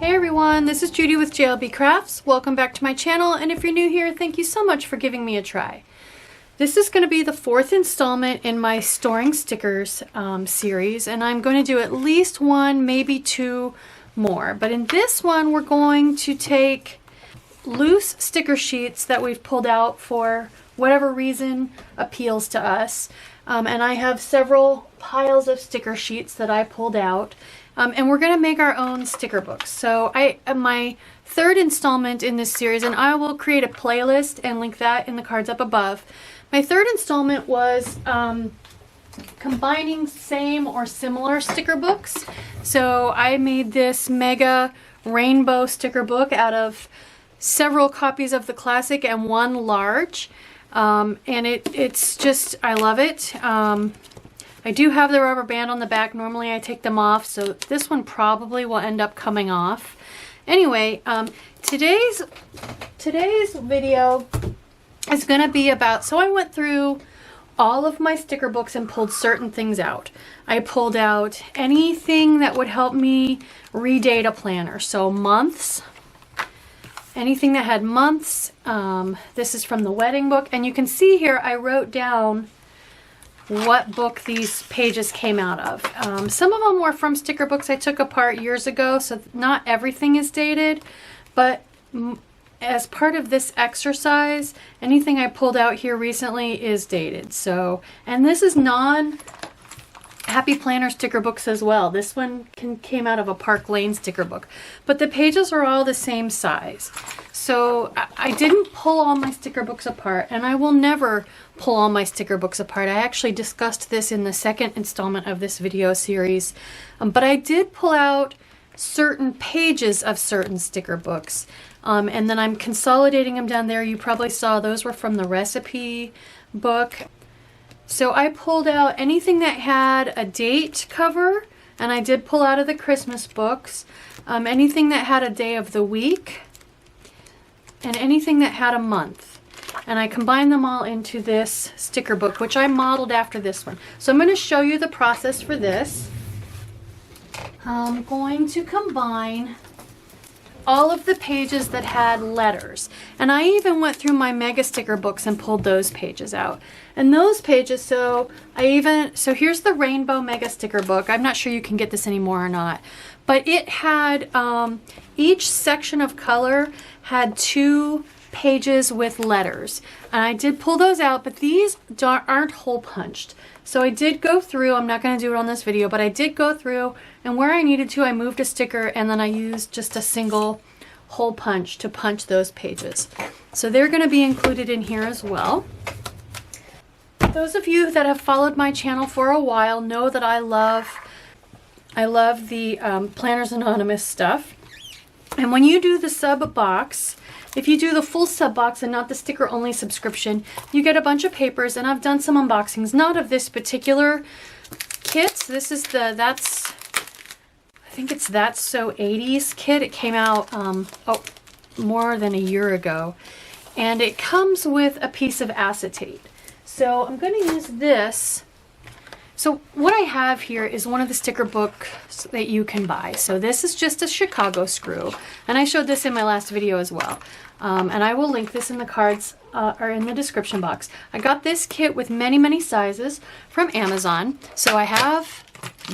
Hey everyone, this is Judi with JLBCrafts. Welcome back to my channel, and if you're new here, thank you so much for giving me a try. This is going to be the fourth installment in my Storing Stickers series, and I'm going to do at least one, maybe two more. But in this one, we're going to take loose sticker sheets that we've pulled out for whatever reason appeals to us. And I have several piles of sticker sheets that I pulled out. And we're going to make our own sticker books. So my third installment in this series, and I will create a playlist and link that in the cards up above. My third installment was combining same or similar sticker books. So I made this mega rainbow sticker book out of several copies of the classic and one large. And it's just, I love it. I do have the rubber band on the back. Normally I take them off, so this one probably will end up coming off. Anyway, today's video is going to be about, so I went through all of my sticker books and pulled certain things out. I pulled out anything that would help me redate a planner, so months. Anything that had months. This is from the wedding book, and you can see here I wrote down what book these pages came out of. Some of them were from sticker books I took apart years ago, so not everything is dated, but as part of this exercise, anything I pulled out here recently is dated. So, and this is Happy Planner sticker books as well. This one came out of a Park Lane sticker book, but the pages are all the same size. So I didn't pull all my sticker books apart, and I will never pull all my sticker books apart. I actually discussed this in the second installment of this video series, but I did pull out certain pages of certain sticker books, and then I'm consolidating them down there. You probably saw those were from the recipe book. So I pulled out anything that had a date cover, and I did pull out of the Christmas books, anything that had a day of the week, and anything that had a month. And I combined them all into this sticker book, which I modeled after this one. So I'm going to show you the process for this. I'm going to combine all of the pages that had letters. And I even went through my mega sticker books and pulled those pages out. And those pages, so here's the rainbow mega sticker book. I'm not sure you can get this anymore or not, but it had, each section of color had 2 pages with letters. And I did pull those out, but these aren't hole punched. So I did go through, I'm not going to do it on this video, but I did go through, and where I needed to, I moved a sticker, and then I used just a single hole punch to punch those pages. So they're going to be included in here as well. Those of you that have followed my channel for a while know that I love the Planners Anonymous stuff. And when you do the sub box, if you do the full sub box and not the sticker only subscription, you get a bunch of papers, and I've done some unboxings, not of this particular kit. This is I think it's That's So 80s kit. It came out more than a year ago, and it comes with a piece of acetate. So I'm going to use this. So what I have here is one of the sticker books that you can buy. So this is just a Chicago screw, and I showed this in my last video as well. And I will link this in the cards or in the description box. I got this kit with many, many sizes from Amazon. So I have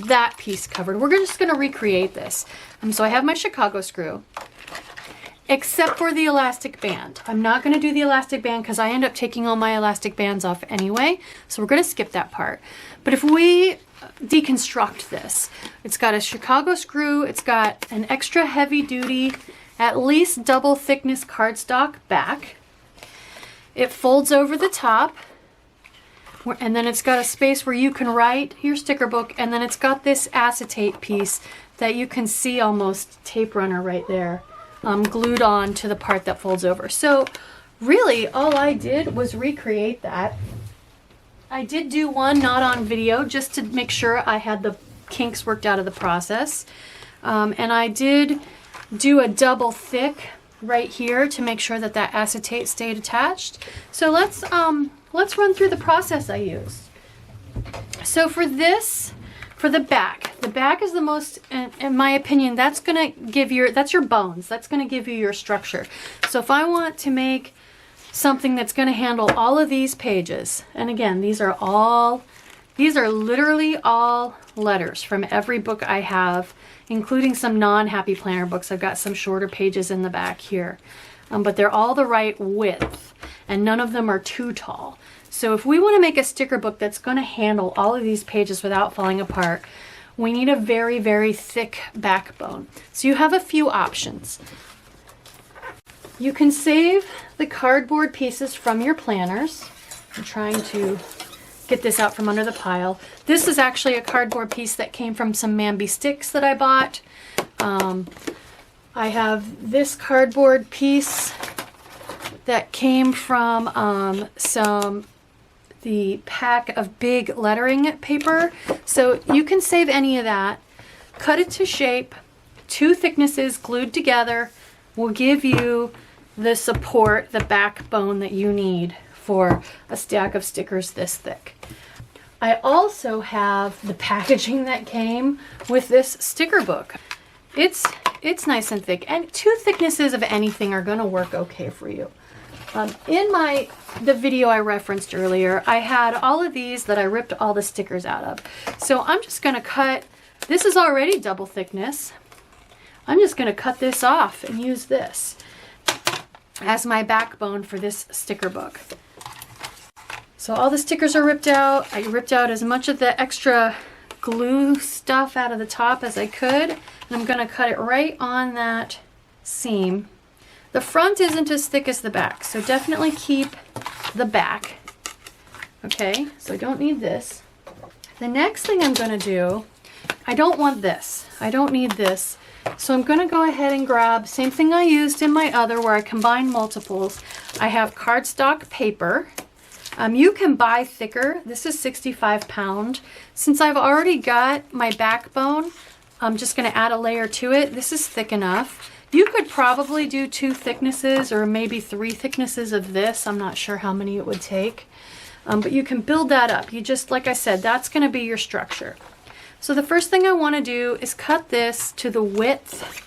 that piece covered. We're just going to recreate this. So I have my Chicago screw, except for the elastic band. I'm not going to do the elastic band because I end up taking all my elastic bands off anyway. So we're going to skip that part. But if we deconstruct this, it's got a Chicago screw, it's got an extra heavy duty, at least double thickness cardstock back. It folds over the top, and then it's got a space where you can write your sticker book, and then it's got this acetate piece that you can see almost tape runner right there, glued on to the part that folds over. So really all I did was recreate that. I did do one not on video just to make sure I had the kinks worked out of the process. And I did do a double thick right here to make sure that that acetate stayed attached. So let's run through the process I used. So for this For the back is the most, in my opinion, that's gonna give that's your bones. That's gonna give you your structure. So if I want to make something that's gonna handle all of these pages, and again, these are literally all letters from every book I have, including some non-Happy Planner books. I've got some shorter pages in the back here, but they're all the right width, and none of them are too tall. So if we want to make a sticker book that's going to handle all of these pages without falling apart, we need a very, very thick backbone. So you have a few options. You can save the cardboard pieces from your planners. I'm trying to get this out from under the pile. This is actually a cardboard piece that came from some Mambi sticks that I bought. I have this cardboard piece that came from the pack of big lettering paper. So you can save any of that, cut it to shape. 2 thicknesses glued together will give you the support, the backbone that you need for a stack of stickers this thick. I also have the packaging that came with this sticker book. It's nice and thick, and 2 thicknesses of anything are gonna work okay for you. In the video I referenced earlier, I had all of these that I ripped all the stickers out of. So I'm just gonna cut, this is already double thickness. I'm just gonna cut this off and use this as my backbone for this sticker book. So all the stickers are ripped out. I ripped out as much of the extra glue stuff out of the top as I could, and I'm gonna cut it right on that seam. The front isn't as thick as the back, so definitely keep the back. Okay, so I don't need this. The next thing I'm gonna do, I don't want this. I don't need this. So I'm gonna go ahead and grab, same thing I used in my other where I combined multiples. I have cardstock paper. You can buy thicker. This is 65 pound. Since I've already got my backbone, I'm just gonna add a layer to it. This is thick enough. You could probably do 2 thicknesses or maybe 3 thicknesses of this. I'm not sure how many it would take, but you can build that up. You just, like I said, that's gonna be your structure. So the first thing I wanna do is cut this to the width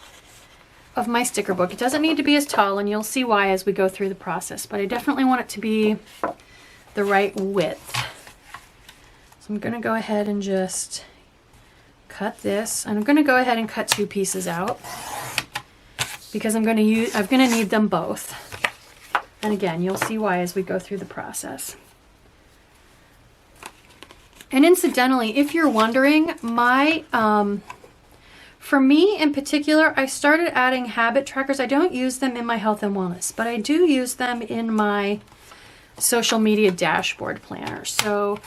of my sticker book. It doesn't need to be as tall, and you'll see why as we go through the process, but I definitely want it to be the right width. So I'm gonna go ahead and just cut this, and I'm gonna go ahead and cut 2 pieces out because I'm gonna need them both. And again, you'll see why as we go through the process. And incidentally, if you're wondering, for me in particular, I started adding habit trackers. I don't use them in my health and wellness, but I do use them in my social media dashboard planner. So,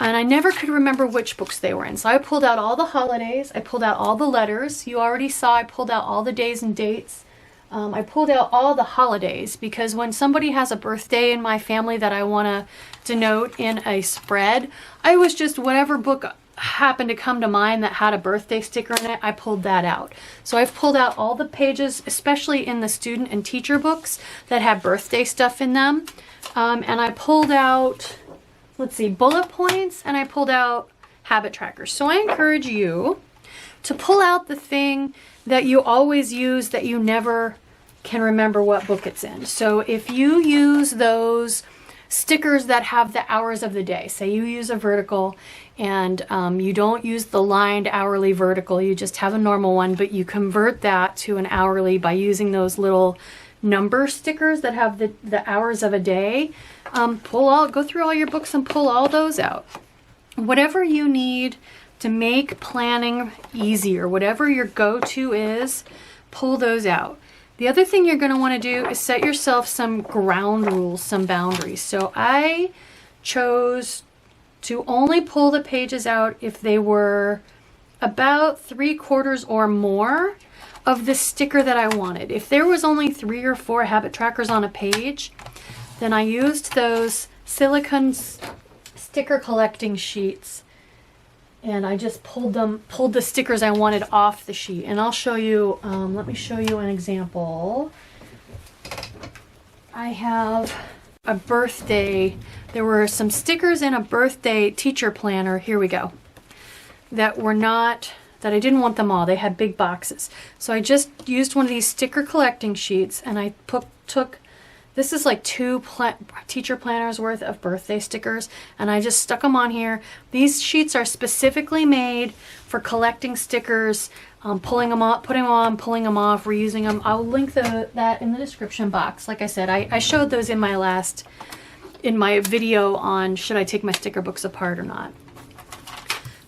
and I never could remember which books they were in. So I pulled out all the holidays. I pulled out all the letters. You already saw I pulled out all the days and dates. I pulled out all the holidays because when somebody has a birthday in my family that I want to denote in a spread, I was just whatever book happened to come to mind that had a birthday sticker in it, I pulled that out. So I've pulled out all the pages, especially in the student and teacher books that have birthday stuff in them. And I pulled out, let's see, bullet points, and I pulled out habit trackers. So I encourage you to pull out the thing that you always use that you never can remember what book it's in. So if you use those stickers that have the hours of the day, say you use a vertical and you don't use the lined hourly vertical, you just have a normal one, but you convert that to an hourly by using those little number stickers that have the hours of a day, go through all your books and pull all those out. Whatever you need to make planning easier, whatever your go-to is, pull those out. The other thing you're going to want to do is set yourself some ground rules, some boundaries. So I chose to only pull the pages out if they were about 3/4 or more of the sticker that I wanted. If there was only 3 or 4 habit trackers on a page, then I used those silicone sticker collecting sheets, and I just pulled the stickers I wanted off the sheet. And I'll show you, let me show you an example. I have a birthday, there were some stickers in a birthday teacher planner. Here we go. that were not, that I didn't want them all. They had big boxes. So I just used one of these sticker collecting sheets, and I took, this is like 2 teacher planners worth of birthday stickers, and I just stuck them on here. These sheets are specifically made for collecting stickers, pulling them up, putting them on, pulling them off, reusing them. I'll link that in the description box. Like I said, I showed those in my video on should I take my sticker books apart or not.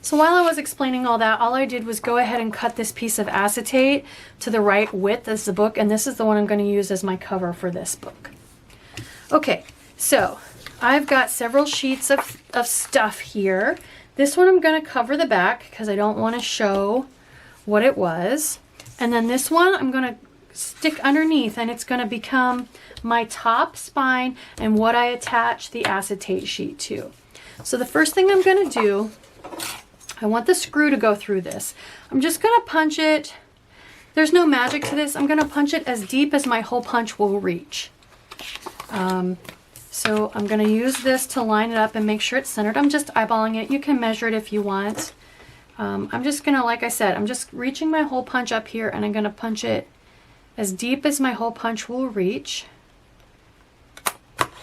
So while I was explaining all that, all I did was go ahead and cut this piece of acetate to the right width as the book, and this is the one I'm going to use as my cover for this book. Okay, so I've got several sheets of stuff here. This one I'm going to cover the back because I don't want to show what it was. And then this one I'm going to stick underneath, and it's going to become my top spine and what I attach the acetate sheet to. So the first thing I'm going to do, I want the screw to go through this. I'm just going to punch it. There's no magic to this. I'm going to punch it as deep as my hole punch will reach. So I'm going to use this to line it up and make sure it's centered. I'm just eyeballing it. You can measure it if you want. I'm just going to, like I said, I'm just reaching my hole punch up here, and I'm going to punch it as deep as my hole punch will reach.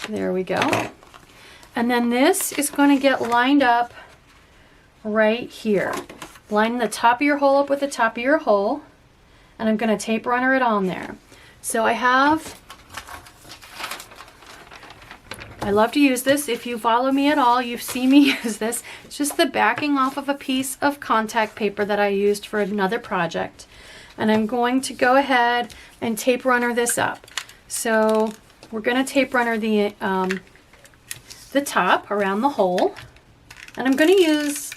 There we go. And then this is going to get lined up right here. Line the top of your hole up with the top of your hole, and I'm going to tape runner it on there. So I love to use this. If you follow me at all, you've seen me use this. It's just the backing off of a piece of contact paper that I used for another project. And I'm going to go ahead and tape runner this up. So we're going to tape runner the top around the hole. And I'm going to use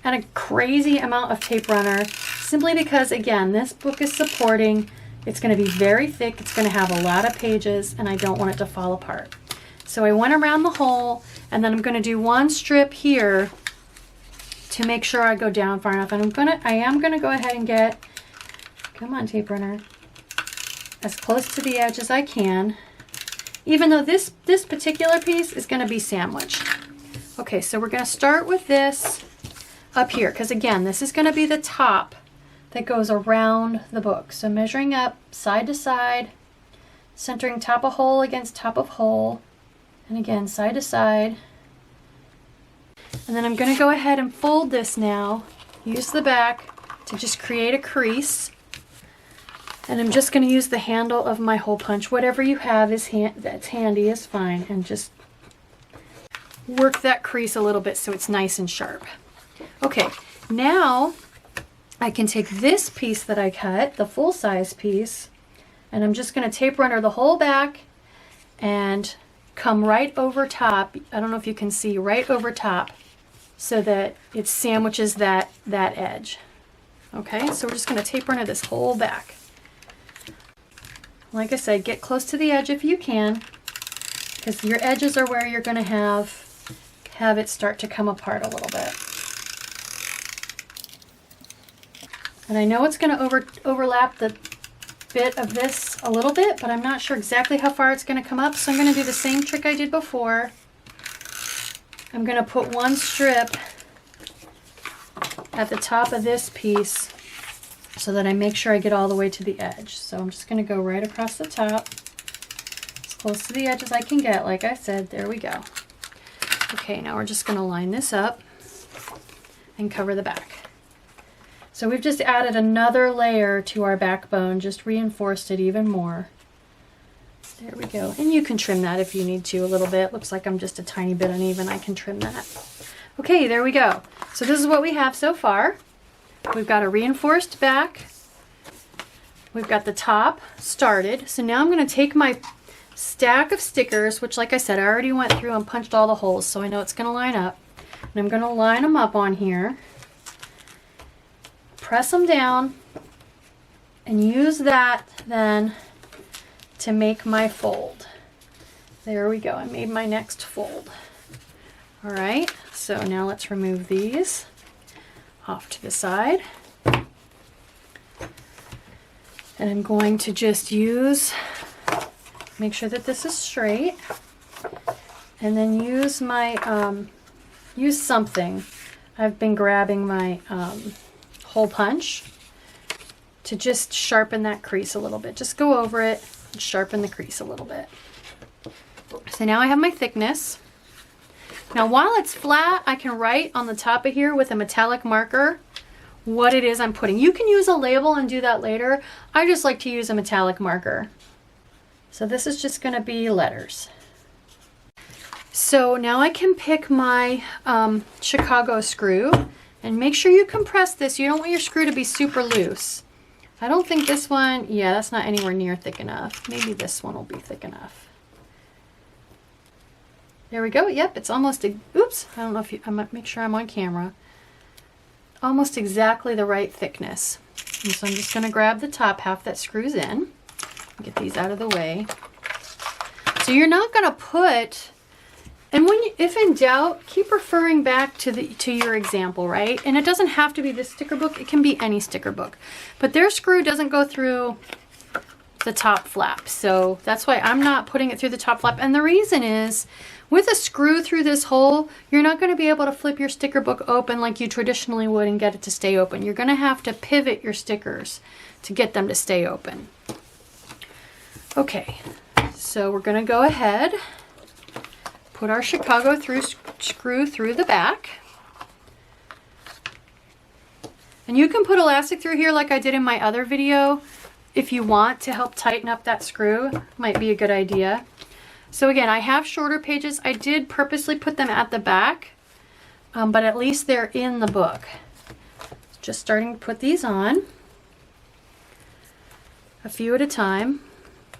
a crazy amount of tape runner simply because, again, this book is supporting. It's going to be very thick. It's going to have a lot of pages, and I don't want it to fall apart. So I went around the hole, and then I'm going to do one strip here to make sure I go down far enough. And I am going to go ahead and get, come on tape runner, as close to the edge as I can, even though this particular piece is going to be sandwiched. Okay, so we're going to start with this up here, because again, this is going to be the top that goes around the book. So measuring up side to side, centering top of hole against top of hole, and again side to side. And then I'm going to go ahead and fold this now, use the back to just create a crease, and I'm just going to use the handle of my hole punch. Whatever you have that's handy is fine, and just work that crease a little bit so it's nice and sharp. Okay, now I can take this piece that I cut, the full size piece, and I'm just going to tape runner the whole back and come right over top. I don't know if you can see, right over top, so that it sandwiches that edge. Okay, so we're just going to tape runner this whole back. Like I said, get close to the edge if you can, because your edges are where you're going to have it start to come apart a little bit. And I know it's going to overlap the bit of this a little bit, but I'm not sure exactly how far it's going to come up, so I'm going to do the same trick I did before. I'm going to put one strip at the top of this piece so that I make sure I get all the way to the edge. So I'm just going to go right across the top, as close to the edge as I can get. Like I said, there we go. Okay, now we're just going to line this up and cover the back. So we've just added another layer to our backbone, just reinforced it even more. There we go. And you can trim that if you need to a little bit. Looks like I'm just a tiny bit uneven. I can trim that. Okay, there we go. So this is what we have so far. We've got a reinforced back. We've got the top started. So now I'm going to take my stack of stickers, which like I said, I already went through and punched all the holes, so I know it's going to line up. And I'm going to line them up on here. Press them down and use that then to make my fold. There we go. I made my next fold. All right, so now let's remove these off to the side. And I'm going to just make sure that this is straight, and then use my, use something. I've been grabbing my hole punch to just sharpen that crease a little bit. Just go over it and sharpen the crease a little bit. So now I have my thickness. Now while it's flat, I can write on the top of here with a metallic marker what it is I'm putting. You can use a label and do that later. I just like to use a metallic marker. So this is just gonna be letters. So now I can pick my Chicago screw, and make sure you compress this. You don't want your screw to be super loose. I don't think this one, yeah, that's not anywhere near thick enough. Maybe this one will be thick enough. There we go. Yep, it's almost, oops, I don't know if you, I might make sure I'm on camera. Almost exactly the right thickness. And so I'm just gonna grab the top half that screws in. Get these out of the way. So you're not gonna put, and when you, if in doubt, keep referring back to your example, right? And it doesn't have to be this sticker book, it can be any sticker book. But their screw doesn't go through the top flap. So that's why I'm not putting it through the top flap. And the reason is, with a screw through this hole, you're not going to be able to flip your sticker book open like you traditionally would and get it to stay open. You're going to have to pivot your stickers to get them to stay open. Okay, so we're going to go ahead, put our Chicago screw through the back. And you can put elastic through here like I did in my other video if you want to help tighten up that screw. Might be a good idea. So again, I have shorter pages. I did purposely put them at the back, but at least they're in the book. Just starting to put these on, a few at a time.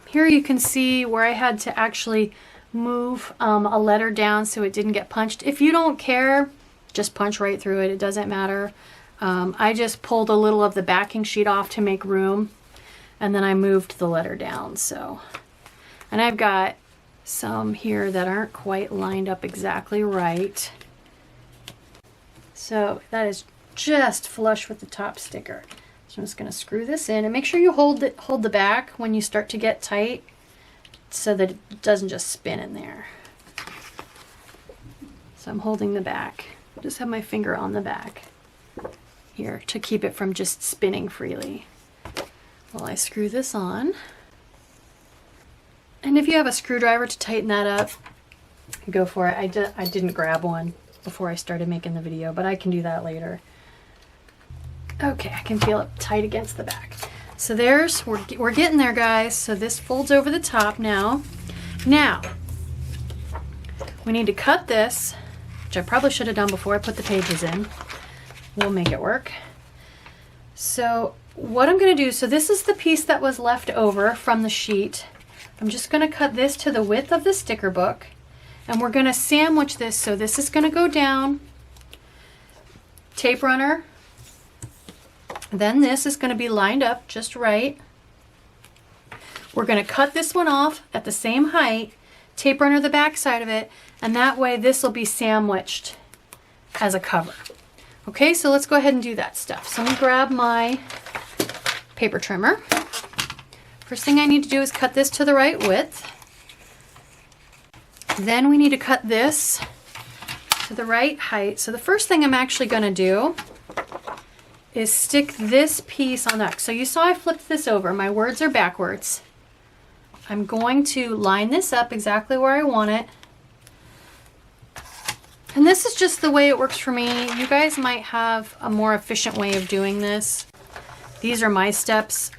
Here you can see where I had to actually move a letter down so it didn't get punched. If you don't care, just punch right through it. It doesn't matter. I just pulled a little of the backing sheet off to make room, and then I moved the letter down. So, and I've got some here that aren't quite lined up exactly right. So that is just flush with the top sticker. So I'm just going to screw this in, and make sure you hold the back when you start to get tight so that it doesn't just spin in there. So I'm holding the back. Just have my finger on the back here to keep it from just spinning freely while I screw this on. And if you have a screwdriver to tighten that up, go for it. I didn't grab one before I started making the video, but I can do that later. Okay, I can feel it tight against the back. So there's, we're getting there, guys. So this folds over the top now. Now, we need to cut this, which I probably should have done before I put the pages in. We'll make it work. So what I'm gonna do, so this is the piece that was left over from the sheet. I'm just going to cut this to the width of the sticker book, and we're going to sandwich this. So this is going to go down, tape runner, then this is going to be lined up just right. We're going to cut this one off at the same height, tape runner the back side of it, and that way this will be sandwiched as a cover. Okay, so let's go ahead and do that stuff. So let me grab my paper trimmer. First thing I need to do is cut this to the right width. Then we need to cut this to the right height. So the first thing I'm actually going to do is stick this piece on that. So you saw I flipped this over. My words are backwards. I'm going to line this up exactly where I want it. And this is just the way it works for me. You guys might have a more efficient way of doing this. These are my steps.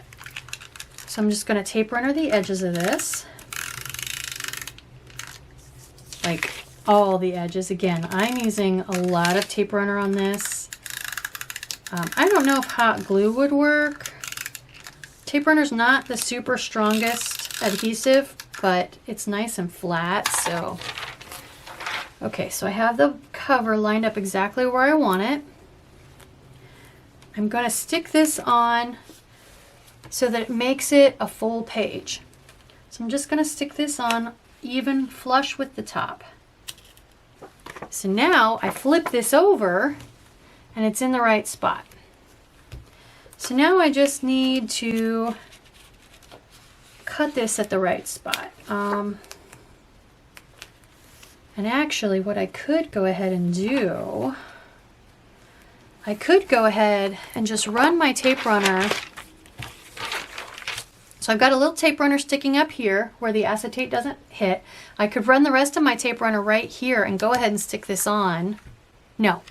So I'm just going to tape runner the edges of this. Like all the edges. Again, I'm using a lot of tape runner on this. I don't know if hot glue would work. Tape runner's not the super strongest adhesive, but it's nice and flat. So, okay, so I have the cover lined up exactly where I want it. I'm going to stick this on so that it makes it a full page. So I'm just going to stick this on even flush with the top. So now I flip this over and it's in the right spot. So now I just need to cut this at the right spot. And actually what I could go ahead and do I could go ahead and just run my tape runner. So I've got a little tape runner sticking up here where the acetate doesn't hit. I could run the rest of my tape runner right here and go ahead and stick this on. No,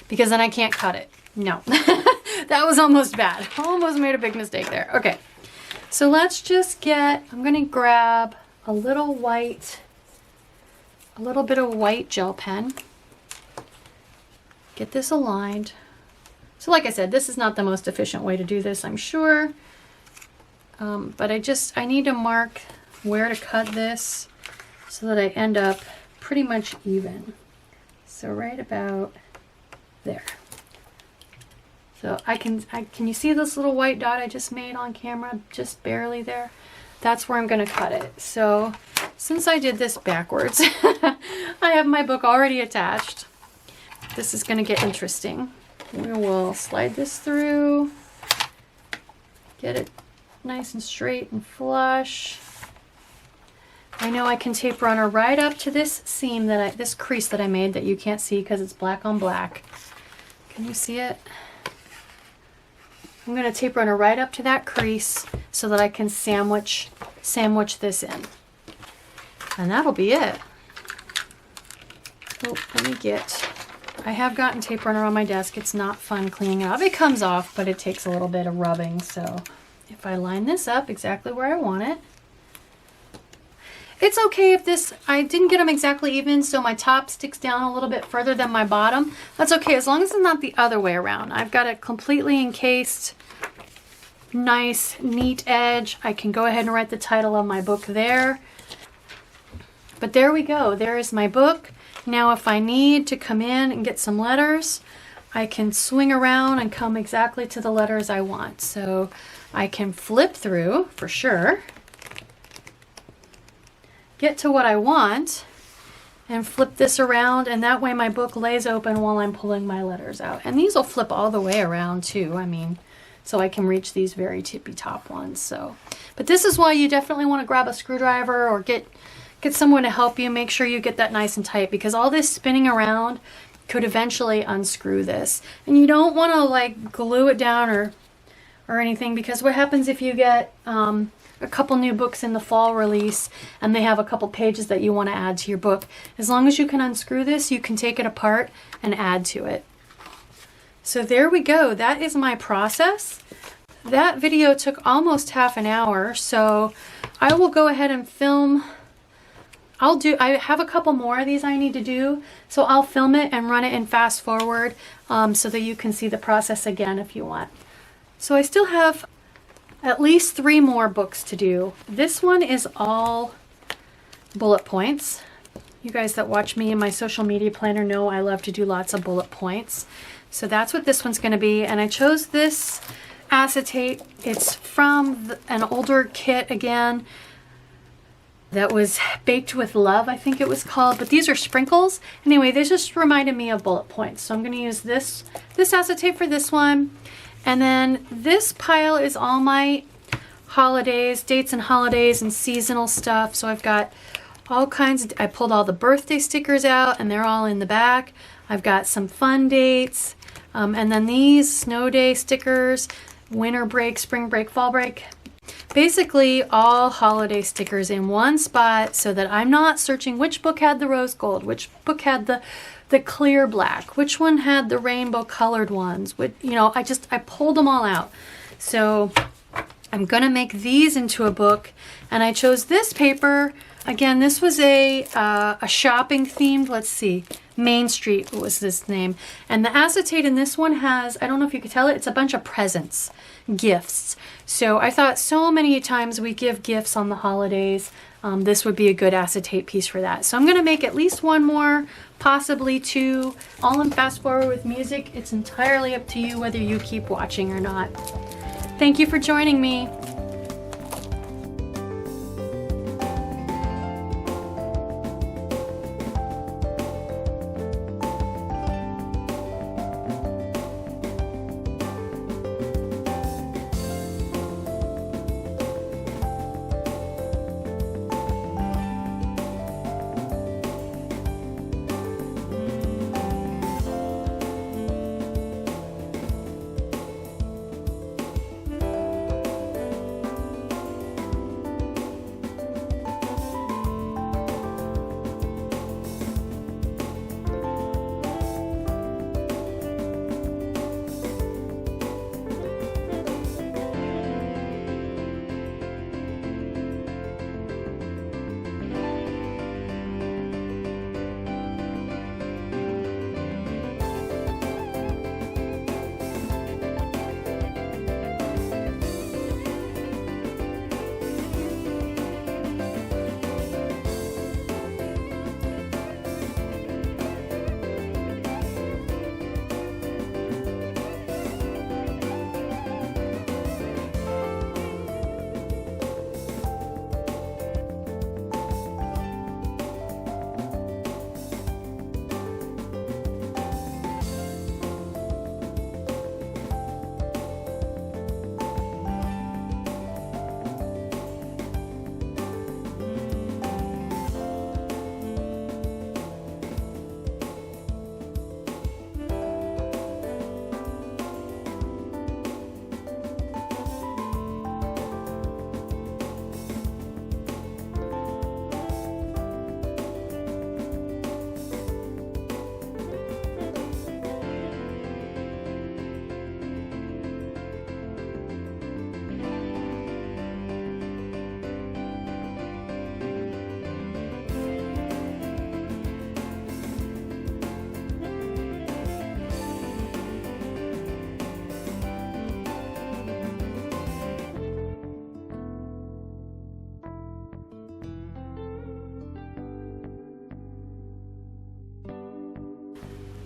because then I can't cut it. No, that was almost bad. Almost made a big mistake there. Okay, so let's just get, I'm gonna grab a little bit of white gel pen. Get this aligned. So like I said, this is not the most efficient way to do this, I'm sure. But I need to mark where to cut this so that I end up pretty much even. So right about there. So can you see this little white dot I just made on camera? Just barely there. That's where I'm gonna cut it. So since I did this backwards, I have my book already attached. This is gonna get interesting. We will slide this through, get it nice and straight and flush. I know I can tape runner right up to this seam this crease that I made that you can't see because it's black on black. Can you see it? I'm going to tape runner right up to that crease so that I can sandwich this in. And that'll be it. Oh, I have gotten tape runner on my desk. It's not fun cleaning it up. It comes off, but it takes a little bit of rubbing. So if I line this up exactly where I want it, it's okay if I didn't get them exactly even, so my top sticks down a little bit further than my bottom. That's okay, as long as it's not the other way around. I've got it completely encased, nice, neat edge. I can go ahead and write the title of my book there. But there we go, there is my book. Now if I need to come in and get some letters, I can swing around and come exactly to the letters I want. So I can flip through, for sure, get to what I want, and flip this around, and that way my book lays open while I'm pulling my letters out. And these will flip all the way around too, I mean, so I can reach these very tippy top ones. So, but this is why you definitely want to grab a screwdriver or get someone to help you. Make sure you get that nice and tight, because all this spinning around could eventually unscrew this. And you don't want to like glue it down or anything, because what happens if you get a couple new books in the fall release and they have a couple pages that you want to add to your book, as long as you can unscrew this, you can take it apart and add to it. So there we go. That is my process. That video took almost half an hour, so I will go ahead and film. I have a couple more of these I need to do, so I'll film it and run it in fast forward so that you can see the process again if you want. So I still have at least 3 more books to do. This one is all bullet points. You guys that watch me in my social media planner know I love to do lots of bullet points. So that's what this one's going to be. And I chose this acetate. It's from an older kit again that was Baked with Love, I think it was called. But these are sprinkles. Anyway, this just reminded me of bullet points. So I'm going to use this acetate for this one. And then this pile is all my holidays, dates and holidays and seasonal stuff. So I've got all kinds of, I pulled all the birthday stickers out and they're all in the back. I've got some fun dates. And then these snow day stickers, winter break, spring break, fall break. Basically all holiday stickers in one spot so that I'm not searching which book had the rose gold, which book had the clear black, which one had the rainbow colored ones. I pulled them all out. So I'm gonna make these into a book, and I chose this paper. Again, this was a shopping themed, let's see, Main Street was this name. And the acetate in this one has, I don't know if you could tell it, it's a bunch of presents, gifts. So I thought so many times we give gifts on the holidays. This would be a good acetate piece for that. So I'm gonna make at least 1 more, possibly 2, all in fast forward with music. It's entirely up to you whether you keep watching or not. Thank you for joining me.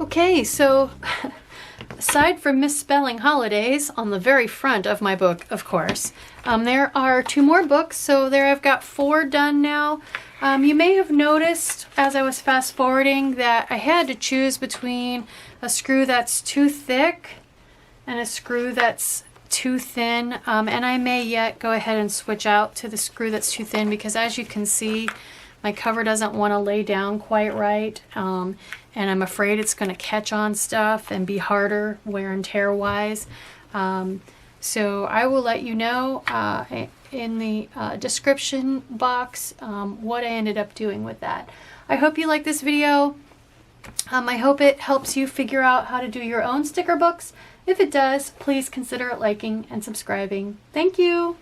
Okay, so aside from misspelling holidays on the very front of my book, of course, there are 2 more books. So there I've got 4 done now. You may have noticed as I was fast forwarding that I had to choose between a screw that's too thick and a screw that's too thin. And I may yet go ahead and switch out to the screw that's too thin, because as you can see, my cover doesn't want to lay down quite right. And I'm afraid it's going to catch on stuff and be harder wear and tear wise. So I will let you know in the description box what I ended up doing with that. I hope you like this video. I hope it helps you figure out how to do your own sticker books. If it does, please consider liking and subscribing. Thank you.